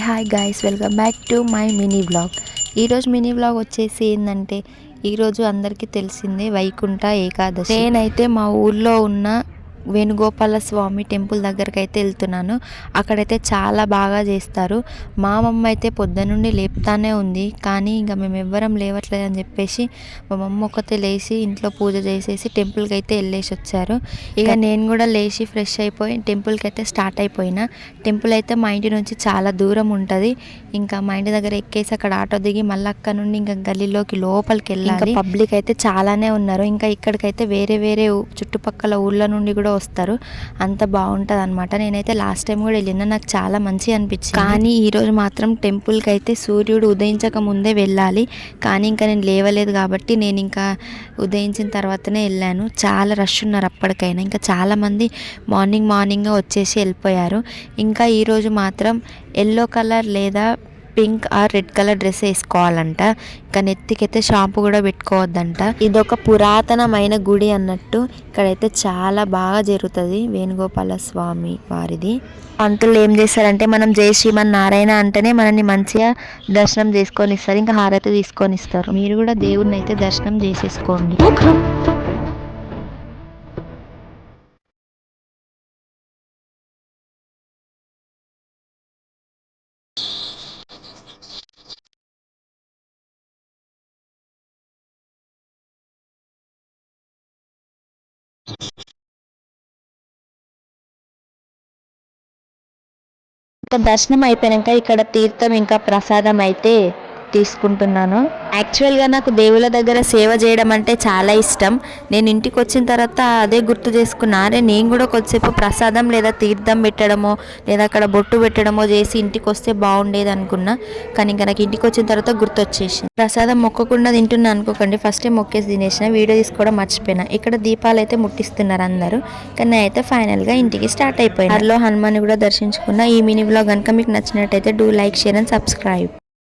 Hi guys, welcome back to my mini vlog. ఈరోజు mini vlog వచ్చేసి ఏంటంటే, ఈరోజు అందరికీ తెలిసిందే వైకుంఠ ఏకాదశి. నేనైతే మా ఊర్లో ఉన్న వేణుగోపాల స్వామి టెంపుల్ దగ్గరికి అయితే వెళ్తున్నాను. అక్కడైతే చాలా బాగా చేస్తారు. మా మమ్మ అయితే పొద్దునుండి లేపుతానే ఉంది, కానీ ఇంకా మేము ఎవ్వరం లేవట్లేదు అని చెప్పేసి మా మమ్మ ఒకతే లేచి ఇంట్లో పూజ చేసేసి టెంపుల్కి అయితే వెళ్ళేసి వచ్చారు. ఇక నేను కూడా లేచి ఫ్రెష్ అయిపోయి టెంపుల్కి అయితే స్టార్ట్ అయిపోయినా. టెంపుల్ అయితే మా ఇంటి నుంచి చాలా దూరం ఉంటుంది. ఇంకా మా ఇంటి దగ్గర ఎక్కేసి అక్కడ ఆటో దిగి మళ్ళీ అక్కడ నుండి ఇంకా గల్లీలోకి లోపలికి వెళ్ళాలి. పబ్లిక్ అయితే చాలానే ఉన్నారు. ఇంకా ఇక్కడికైతే వేరే వేరే చుట్టుపక్కల ఊళ్ళ నుండి కూడా వస్తారు. అంత బాగుంటుంది అనమాట. నేనైతే లాస్ట్ టైం కూడా వెళ్ళినా, నాకు చాలా మంచి అనిపించింది. కానీ ఈరోజు మాత్రం టెంపుల్కి అయితే సూర్యుడు ఉదయించక ముందే వెళ్ళాలి. కానీ ఇంకా నేను లేవలేదు కాబట్టి నేను ఇంకా ఉదయించిన తర్వాతనే వెళ్ళాను. చాలా రష్ ఉన్నారు అప్పటికైనా. ఇంకా చాలామంది మార్నింగ్ వచ్చేసి వెళ్ళిపోయారు. ఇంకా ఈరోజు మాత్రం ఎల్లో కలర్ లేదా pink or red colour dress వేసుకోవాలంట. ఇంకా నెత్తికైతే షాంపూ కూడా పెట్టుకోవద్దంట. ఇదొక పురాతనమైన గుడి అన్నట్టు. ఇక్కడైతే చాలా బాగా జరుగుతుంది వేణుగోపాల స్వామి వారిది. పంతులు ఏం చేస్తారంటే, మనం జై శ్రీమన్నారాయణ అంటేనే మనల్ని మంచిగా దర్శనం చేసుకొని ఇస్తారు. ఇంకా హారతి తీసుకొని ఇస్తారు. మీరు కూడా దేవుడిని అయితే దర్శనం చేసేసుకోండి. ఇంకా దర్శనం అయిపోయాక ఇక్కడ తీర్థం ఇంకా ప్రసాదం అయితే తీసుకుంటున్నాను. యాక్చువల్గా నాకు దేవుళ్ళ దగ్గర సేవ చేయడం అంటే చాలా ఇష్టం. నేను ఇంటికి వచ్చిన తర్వాత అదే గుర్తు చేసుకున్నా, అరే నేను కూడా కొద్దిసేపు ప్రసాదం లేదా తీర్థం పెట్టడమో లేదా అక్కడ బొట్టు పెట్టడమో చేసి ఇంటికి వస్తే బాగుండేది అనుకున్నా. కానీ ఇంకా నాకు ఇంటికి వచ్చిన తర్వాత గుర్తొచ్చేసింది. ప్రసాదం మొక్కకుండా తింటున్నా అనుకోకండి, ఫస్టే మొక్కేసి తినేసిన. వీడియో తీసుకోవడం మర్చిపోయినా. ఇక్కడ దీపాలు అయితే ముట్టిస్తున్నారు అందరూ. కానీ అయితే ఫైనల్గా ఇంటికి స్టార్ట్ అయిపోయింది. అందులో హనుమాన్ని కూడా దర్శించుకున్నా. ఈ మినీ వ్లాగ్ కనుక మీకు నచ్చినట్టయితే do like, share and subscribe.